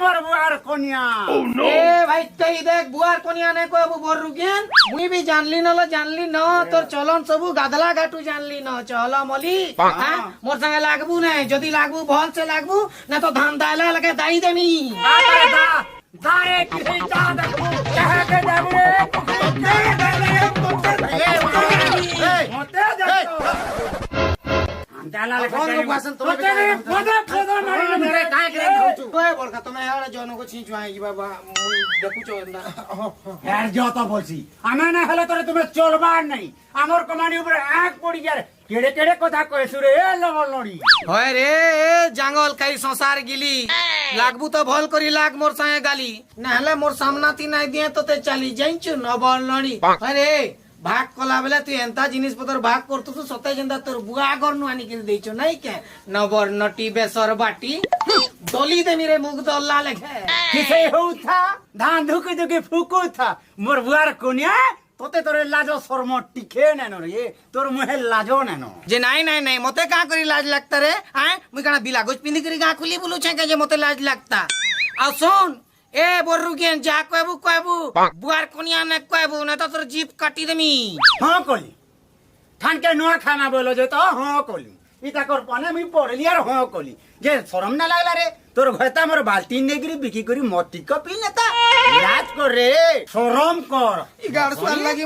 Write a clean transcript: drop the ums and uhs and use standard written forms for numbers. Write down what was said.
মোর বুয়ার কনিয়া এ ভাই তুই দেখ বুয়ার কনিয়া নে কইবু বর রুগিয়ান মুই বি জানলি ন তোর চলন সবু গাদলা গাটু জানলি ন চল মলি হ্যাঁ মোর সঙ্গে লাগবু না যদি লাগবু ভাল সে লাগবু না তো ধান দাইলা লাগে দাই দেমি আরে দা দারে কি দা দেখো কাহাকে যাবু রে মতে দেখো দালা কোন লোক আছেন তুমি পদা পদা মারি মেরে কাই করে খাউছু কই বলকা তুমি আরে জনকো ছিঁচু আই বাবা মুই দেখুছো না হ্যাঁ যত বলছি আমি না হলে তোরে তুমি চলবার নাই আমার কমানি উপরে এক পড়ি যায় কেড়ে কেড়ে কথা কইছু রে এ লবল নড়ি হয় রে এ জাঙ্গল কাই সংসার গিলি লাগবু তো ভল করি লাগ মোর সঙ্গে গালি না হলে মোর সামনাতি নাই দিয়ে তোতে চালি যাইছু নবল নড়ি আরে ভাগ কলা বেলা তুই এন্তা জিনিস পত্র ভাগ করতু তো সতে যেন্তা তোর বুয়া আগর নু আনি কিনে দেইছো নাই কে নবর নটি বেসর বাটি দলি দেমি রে মুখ দল্লা লেখে কিসে হউথা ধান ধুকে ধুকে ফুকুথা মোর বুয়ার কোনিয়া তোতে তোরে লাজ শর্ম টিকে নেন রে তোর মুহে লাজ নেন যে নাই মতে কা করি লাজ লাগতা রে হ্যাঁ মুই কানা বিলাগজ পিন্ধি করি গা খুলি বলু কে যে মতে লাজ লাগতা আর শোন এ বররুগিয়ান যা কইবু বুয়ার কোনিয়া না কইবু না তো তোর জিপ কাটি দেমি হ্যাঁ কলি ঠানকে নোয়া খানা বলো যে তো হ্যাঁ কলি ইটা কর পানে আমি পড়লি আর হ্যাঁ কলি যে শরম না লাগলা রে তোর ঘরটা মোর বালতি নেগরি বিকি করি মতি কপি নেতা লাজ কর রে শরম কর ই গাড় সুয়ার লাগি